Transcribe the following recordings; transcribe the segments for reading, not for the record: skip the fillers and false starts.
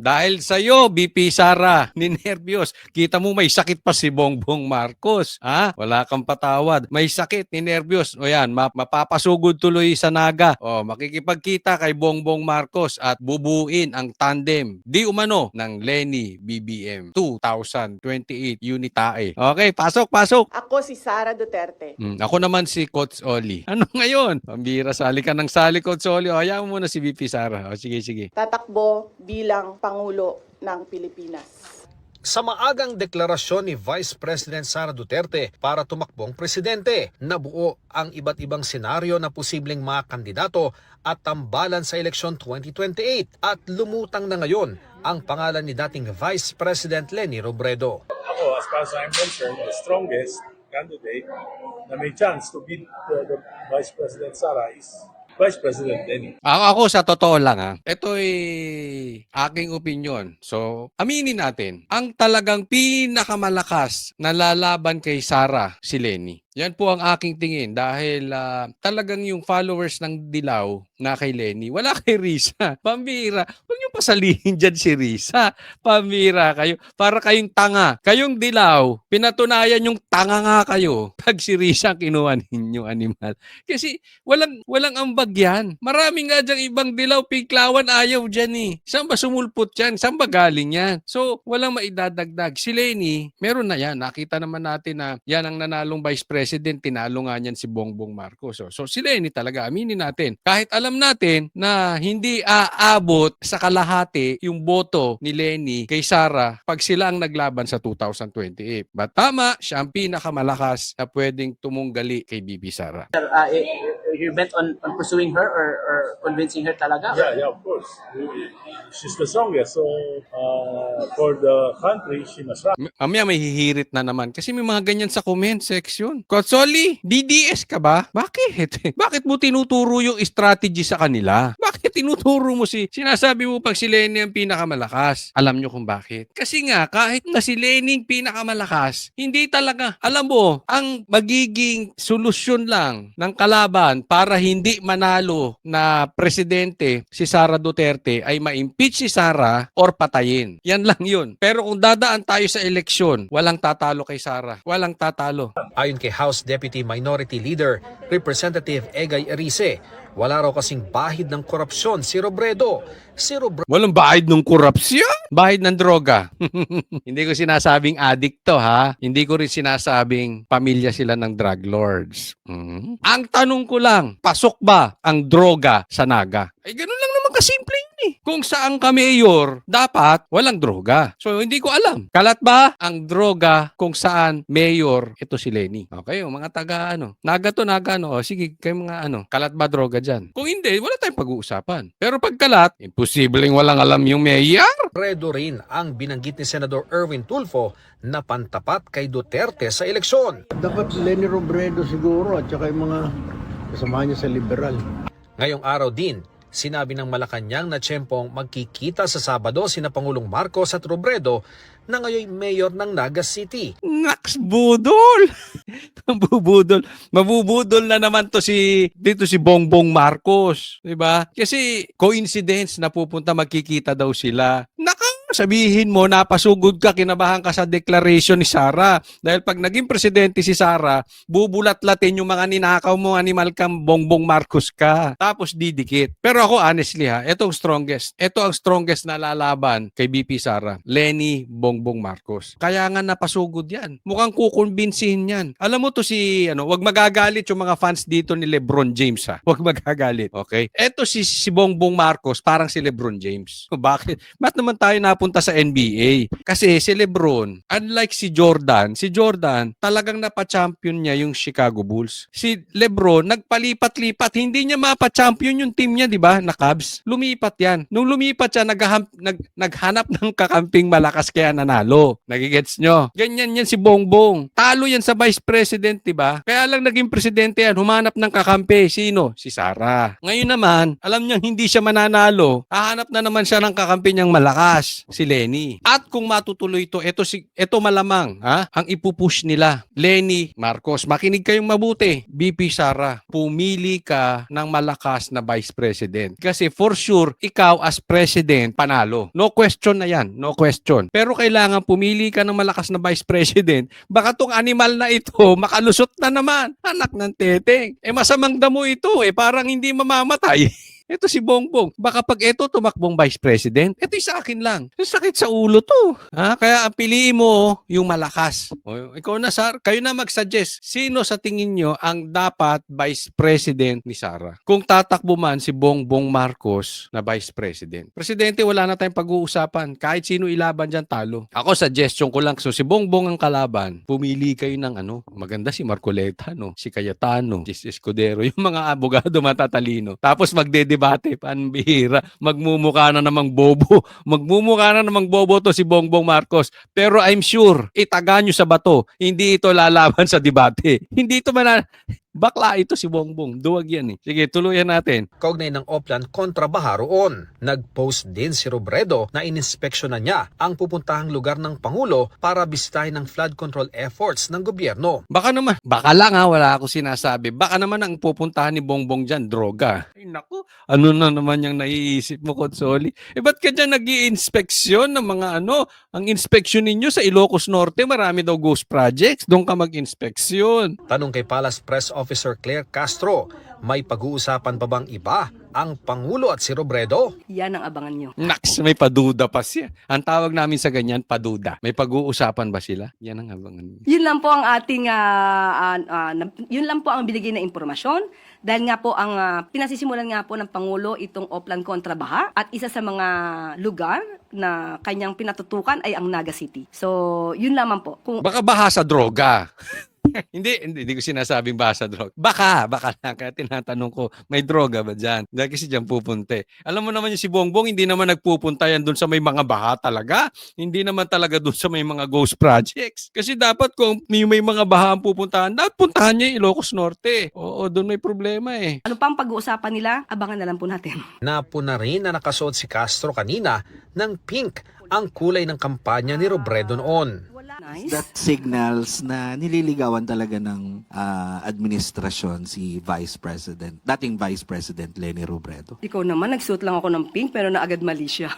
Dahil sa'yo, BP Sara, ninervyos. Kita mo may sakit pa si Bongbong Marcos. Ha? Wala kang patawad. May sakit, ninervyos. O yan, mapapasugod tuloy sa Naga. O, makikipagkita kay Bongbong Marcos at bubuin ang tandem di umano ng Lenny BBM 2028 Unitae. Okay, pasok. Ako si Sara Duterte. Ako naman si Coach Oli. Ano ngayon? Pambira, sali ka ng sali, Coach Oli. O, hayaan mo muna si BP Sara. O, sige. Tatakbo bilang Pangulo ng Pilipinas. Sa maagang deklarasyon ni Vice President Sara Duterte para tumakbong presidente, nabuo ang iba't ibang senaryo na posibleng mga kandidato at tambalan sa eleksyon 2028 at lumutang na ngayon ang pangalan ni dating Vice President Leni Robredo. Ako, as far as I'm concerned, the strongest candidate na may chance to beat the Vice President Sara is Vice President Lenny. Ako sa totoo lang ito'y aking opinion. So, aminin natin, ang talagang pinakamalakas na lalaban kay Sara, si Lenny. Yan po ang aking tingin dahil talagang yung followers ng Dilaw na kay Lenny, wala kay Risa. Pambira. Huwag niyo pasalihin dyan si Risa. Pambira kayo. Para kayong tanga. Kayong Dilaw, pinatunayan yung tanga nga kayo pag si Risa kinuha ninyong animal. Kasi walang ambag yan. Marami nga dyan ibang Dilaw, Piklawan, ayaw dyan eh. Saan ba sumulpot yan? Saan ba galing yan? So, walang maidadagdag. Si Lenny, meron na yan. Nakita naman natin na yan ang nanalong Vice President, tinalo nga niyan si Bongbong Marcos. So si Lenny talaga, aminin natin. Kahit alam natin na hindi aabot sa kalahati yung boto ni Lenny kay Sara pag sila ang naglaban sa 2028. But tama, siya ang pinakamalakas na pwedeng tumunggali kay BP Sara. You're bent on pursuing her or convincing her talaga? Yeah, of course. She's the strongest. So, for the country, she must run. Mamaya may hihirit na naman kasi may mga ganyan sa comment section. Kotsoli, DDS ka ba? Bakit? Bakit mo tinuturo yung strategy sa kanila? Bakit tinuturo mo sinasabi mo pag si Lenny ang pinakamalakas? Alam nyo kung bakit? Kasi nga, kahit na si Lenny ang pinakamalakas, hindi talaga, alam mo, ang magiging solusyon lang ng kalaban para hindi manalo na presidente si Sara Duterte ay ma-impeach si Sara or patayin. Yan lang yun. Pero kung dadaan tayo sa eleksyon, walang tatalo kay Sara. Walang tatalo. Ayon kay House Deputy Minority Leader, Representative Egay Erice, wala raw kasing bahid ng korupsyon si Robredo. Walang bahid ng korupsyon? Bahid ng droga. Hindi ko sinasabing addict to ha. Hindi ko rin sinasabing pamilya sila ng drug lords. Ang tanong ko lang, pasok ba ang droga sa Naga? Ay ganun lang naman kasimple yun eh. Kung saan ka mayor, dapat walang droga. So hindi ko alam. Kalat ba ang droga kung saan mayor ito si Lenny? Okay, mga taga Naga to Naga O sige, kayo mga kalat ba droga dyan? Kung hindi, wala tayong pag-uusapan. Pero pag kalat, imposibleng walang alam yung mayor. Robredo rin ang binanggit ni Senador Erwin Tulfo na pantapat kay Duterte sa eleksyon. Dapat Leni Robredo siguro at saka yung mga kasama niya sa liberal. Ngayong araw din, sinabi ng Malacanang na tiyempong magkikita sa Sabado sina Pangulong Marcos at Robredo na ngayon mayor ng Naga City. Naks, budol! Mabubudol na naman dito si Bongbong Marcos. Diba? Kasi coincidence na pupunta magkikita daw sila. Sabihin mo, napasugod ka, kinabahan ka sa declaration ni Sara. Dahil pag naging presidente si Sara, bubulat-latin yung mga ninakaw mo, animal kang Bongbong Marcos ka. Tapos didikit. Pero ako honestly ito ang strongest. Ito ang strongest na lalaban kay BP Sara. Lenny Bongbong Marcos. Kaya nga napasugod yan. Mukhang kukumbinsihin yan. Alam mo to wag magagalit yung mga fans dito ni LeBron James Wag magagalit. Okay? Ito si Bongbong Marcos, parang si LeBron James. Bakit? Ba't naman tayo punta sa NBA. Kasi si LeBron, unlike si Jordan talagang napa-champion niya yung Chicago Bulls. Si LeBron, nagpalipat-lipat. Hindi niya mapa-champion yung team niya, di ba? Na Cavs. Lumipat yan. Nung lumipat siya, naghanap ng kakamping malakas kaya nanalo. Nagigets nyo? Ganyan yan si Bongbong. Talo yan sa vice president, di ba? Kaya lang naging presidente yan, humanap ng kakampi. Sino? Si Sara. Ngayon naman, alam niya hindi siya mananalo. Hahanap na naman siya ng kakampi niyang malakas. si Lenny. At kung matutuloy ito malamang, ang ipupush nila, Lenny Marcos. Makinig kayong mabuti. BP Sara, pumili ka ng malakas na Vice President. Kasi for sure, ikaw as President, panalo. No question na yan. No question. Pero kailangan pumili ka ng malakas na Vice President. Baka tong animal na ito, makalusot na naman. Anak ng teteng. Masamang damo ito. Parang hindi mamamatay. Ito si Bongbong. Baka pag ito tumakbong Vice President, ito sa akin lang. Sakit sa ulo to. Kaya ang piliin mo yung malakas. Ikaw na, Sar. Kayo na mag-suggest. Sino sa tingin nyo ang dapat Vice President ni Sara? Kung tatakbo man si Bongbong Marcos na Vice President. Presidente, wala na tayong pag-uusapan. Kahit sino ilaban dyan, talo. Ako, suggestion ko lang. So, si Bongbong ang kalaban. Pumili kayo ng maganda si Marcoleta, si Cayetano, si Escudero, yung mga abogado matatalino. Tapos magdedebate, panbihira. Magmumukha na namang bobo. Magmumukha na namang bobo to si Bongbong Marcos. Pero I'm sure, itaga nyo sa bato. Hindi ito lalaban sa debate. Hindi ito bakla ito si Bongbong. Duwag yan. Sige, tuluyan natin. Kaugnay ng Oplan kontra Baha roon. Nag-post din si Robredo na ininspeksyonan niya ang pupuntahang lugar ng Pangulo para bisitahin ang flood control efforts ng gobyerno. Baka lang wala ako sinasabi. Baka naman ang pupuntahan ni Bongbong dyan, droga. Ay naku, ano na naman yung naiisip mo, Consoli? Ba't ka dyan nag-i-inspeksyon ng mga ang inspeksyon ninyo sa Ilocos Norte, marami daw ghost projects, doon ka mag-inspeksyon. Tanong kay Palace Press Officer Claire Castro, may pag-uusapan pa bang iba ang Pangulo at si Robredo? Yan ang abangan nyo. Naks, may paduda pa siya. Ang tawag namin sa ganyan, paduda. May pag-uusapan ba sila? Yan ang abangan. Yun lang po ang ating, yun lang po ang binigay na impormasyon. Dahil nga po ang pinasisimulan nga po ng Pangulo itong Oplan kontra Baha at isa sa mga lugar na kanyang pinatutukan ay ang Naga City. So, yun lamang po. Baka baha sa droga. hindi ko sinasabing basa droga. Baka lang. Kaya tinatanong ko, may droga ba dyan? Dahil kasi dyan pupunte. Alam mo naman yung si Bongbong, hindi naman nagpupunta yan doon sa may mga baha talaga. Hindi naman talaga doon sa may mga ghost projects. Kasi dapat kung may mga baha ang pupuntahan, dapat puntahan niya yung Ilocos Norte. Oo, doon may problema Ano pang pag-uusapan nila, abangan na lang po natin. Napo na rin na nakasuot si Castro kanina ng pink, ang kulay ng kampanya ni Robredo noon. Nice. That signals na nililigawan talaga ng administrasyon si dating Vice President Leni Robredo. Ikaw naman, nagsuot lang ako ng pink pero naagad mali siya.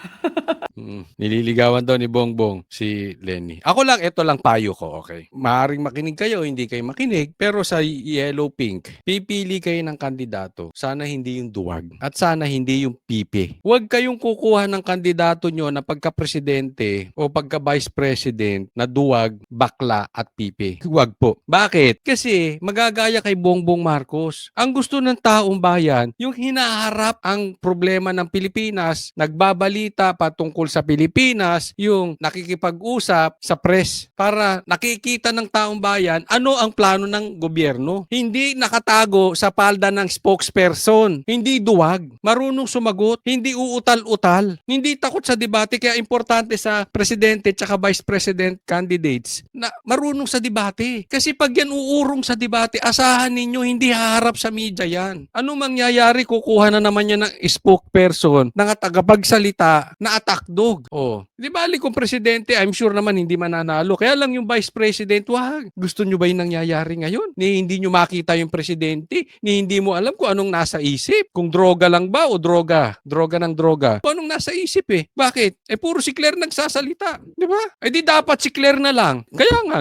Nililigawan daw ni Bongbong si Lenny. Ako lang, ito lang payo ko, okay? Maaring makinig kayo, hindi kayo makinig, pero sa yellow pink, pipili kayo ng kandidato. Sana hindi yung duwag at sana hindi yung pipi. Huwag kayong kukuha ng kandidato nyo na pagka-presidente o pagka-vice president na duwag, bakla at pipi. Huwag po. Bakit? Kasi magagaya kay Bongbong Marcos. Ang gusto ng taong bayan, yung hinaharap ang problema ng Pilipinas, nagbabalita patungkol sa Pilipinas, yung nakikipag-usap sa press para nakikita ng taong bayan ano ang plano ng gobyerno. Hindi nakatago sa palda ng spokesperson. Hindi duwag. Marunong sumagot. Hindi uutal-utal. Hindi takot sa debate. Kaya importante sa presidente at vice president candidates na marunong sa debate. Kasi pag yan uurong sa debate, asahan ninyo hindi haharap sa media yan. Ano mangyayari? Kukuha na naman yan ng spokesperson na tagapagsalita na attack dog. Di bali kung presidente, I'm sure naman hindi mananalo. Kaya lang yung vice president, wag. Gusto nyo ba yung nangyayari ngayon? Ni hindi nyo makita yung presidente? Ni hindi mo alam kung anong nasa isip? Kung droga lang ba o droga? Droga ng droga. Kung anong nasa isip Bakit? Puro si Claire nagsasalita. Di ba? Di dapat si Claire na lang. Kaya nga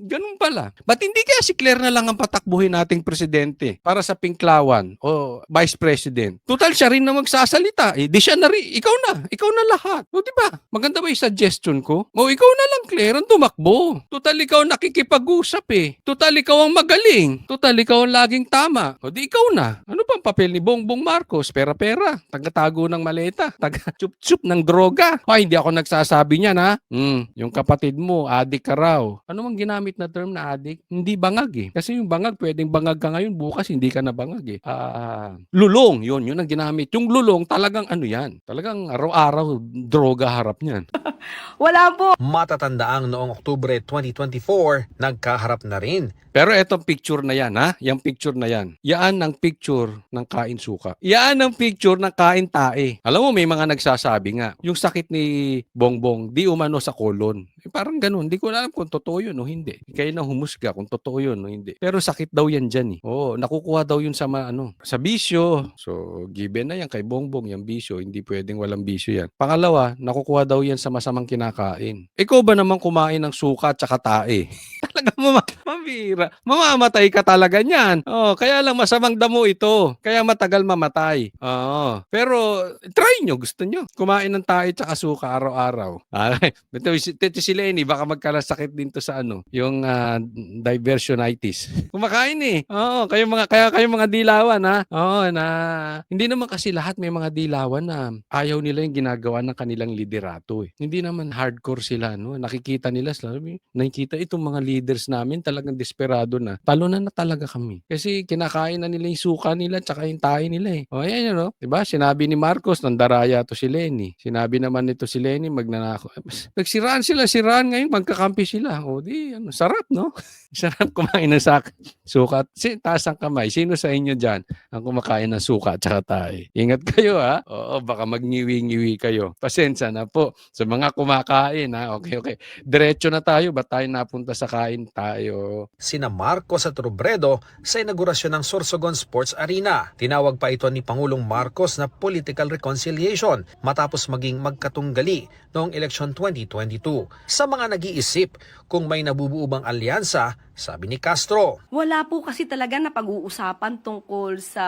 ganun pala. Ba't hindi kaya si Claire na lang ang patakbuhin nating presidente para sa Pinklawan o vice president? Total siya rin na magsasalita. Di siya na rin. Ikaw na lahat. Di ba? Maganda ba yung suggestion ko? Ikaw na lang, Claire, ang tumakbo. Total ikaw nakikipag-usap Total ikaw ang magaling. Total ikaw ang laging tama. Di ikaw na. Ano pang papel ni Bongbong Marcos? Pera-pera. Taga-tago ng maleta. Taga-chup-chup ng droga. Hindi ako nagsasabi niyan yung kapatid mo, adik ka raw. Ano mang ginamit na term na adik? Hindi bangag Kasi yung bangag, pwedeng bangag ka ngayon, bukas hindi ka na bangag Lulong, yun ang ginamit. Yung lulong, talagang yan. Talagang araw-araw, droga harap niyan. Wala po. Matatandaang noong Oktubre 2024, nagkaharap na rin. Pero etong picture na yan, ha? Yung picture na yan. Yaan ang picture ng kain suka. Yaan ang picture ng kain tae. Alam mo, may mga nagsasabi nga, yung sakit ni Bongbong, di umano sa colon. Parang ganun. Di ko alam kung totoo yun o hindi. Kayo na humusga kung totoo yun o hindi. Pero sakit daw yan dyan eh. Oo, nakukuha daw yun sa sa bisyo. So, given na yan kay Bongbong, yung bisyo. Hindi pwedeng walang bisyo yan. Pangalawa, nakukuha daw yan sa masamang kinakain. Ikaw ba naman kumain ng suka at saka tae? Talaga mabira. Mamamatay ka talaga niyan. Oh, kaya lang masamang damo ito. Kaya matagal mamatay. Oo. Pero try nyo, gusto nyo. Kumain ng tae at suka araw-araw. Ito si Lenny, baka magkalasakit din to sa yung diversionitis. Kumakain eh. Oo, kayo mga dilawan ha. Oo, na hindi naman kasi lahat may mga dilawan na ayaw nila yung ginagawa ng kanilang liderato eh. Hindi naman hardcore sila Nakikita nila, nakikita itong mga leaders namin talagang desperado na. Talunan na talaga kami. Kasi kinakain na nila yung suka nila tsaka yung tayo nila eh. O ayan yun Diba? Sinabi ni Marcos, nandaraya to si Lenny. Sinabi naman nito si Lenny, magnanako. Nagsiraan siraan ngayon, magkakampi sila. O di, sarap no? Sarap kumain ng suka. Taas ang kamay. Sino sa inyo dyan ang kumakain ng suka at saka tayo? Ingat kayo ha. Oo, baka magniwi-ngiwi kayo. Pasensya na po sa mga kumakain ha. Okay. Diretso na tayo. Ba't tayo napunta sa kain tayo? Sina Marcos at Robredo sa inaugurasyon ng Sorsogon Sports Arena. Tinawag pa ito ni Pangulong Marcos na political reconciliation matapos maging magkatunggali noong eleksyon 2022. Sa mga nag-iisip kung may nabubuo bang alyansa, sabi ni Castro, Wala po kasi talaga na pag-uusapan tungkol sa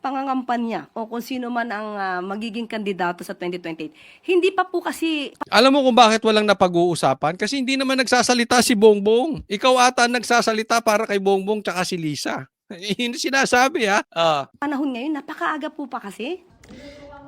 pangangampanya o kung sino man ang magiging kandidato sa 2028. Hindi pa po kasi Alam mo kung bakit walang napag-uusapan? Kasi hindi naman nagsasalita si Bongbong. Ikaw ata ang nagsasalita para kay Bongbong tsaka si Lisa. Yun sinasabi ha. panahon ngayon, napakaaga po pa kasi.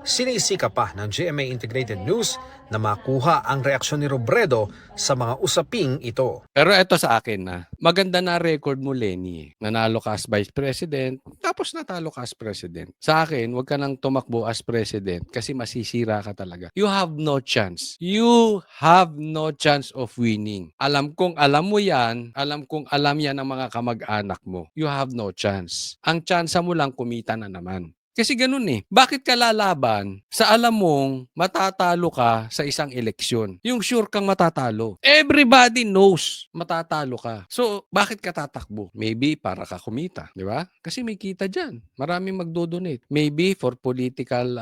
sinisika pa ng GMA Integrated News na makuha ang reaksyon ni Robredo sa mga usaping ito. Pero eto sa akin na, maganda na record mo Lenny. Nanalo ka as Vice President, tapos natalo ka as President. Sa akin, wag ka nang tumakbo as President kasi masisira ka talaga. You have no chance. You have no chance of winning. Alam kong alam mo yan, alam kong alam yan ang mga kamag-anak mo. You have no chance. Ang chance mo lang kumita na naman. Kasi ganun eh. Bakit ka lalaban sa alam mong matatalo ka sa isang eleksyon? Yung sure kang matatalo. Everybody knows matatalo ka. So, bakit ka tatakbo? Maybe para ka kumita. Di ba? Kasi may kita dyan. Maraming magdodonate. Maybe for political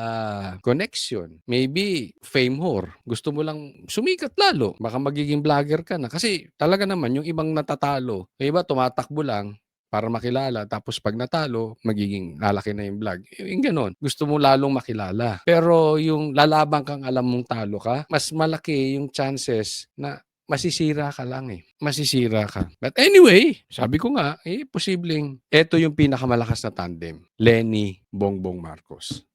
connection. Maybe fame whore. Gusto mo lang sumikat lalo. Baka magiging vlogger ka na. Kasi talaga naman yung ibang natatalo. Iba tumatakbo lang para makilala. Tapos pag natalo, magiging lalaki na yung vlog. Yung ganon. Gusto mo lalong makilala. Pero yung lalaban kang alam mong talo ka, mas malaki yung chances na masisira ka lang eh. Masisira ka. But anyway, sabi ko nga, posibleng ito yung pinakamalakas na tandem. Lenny Bongbong Marcos.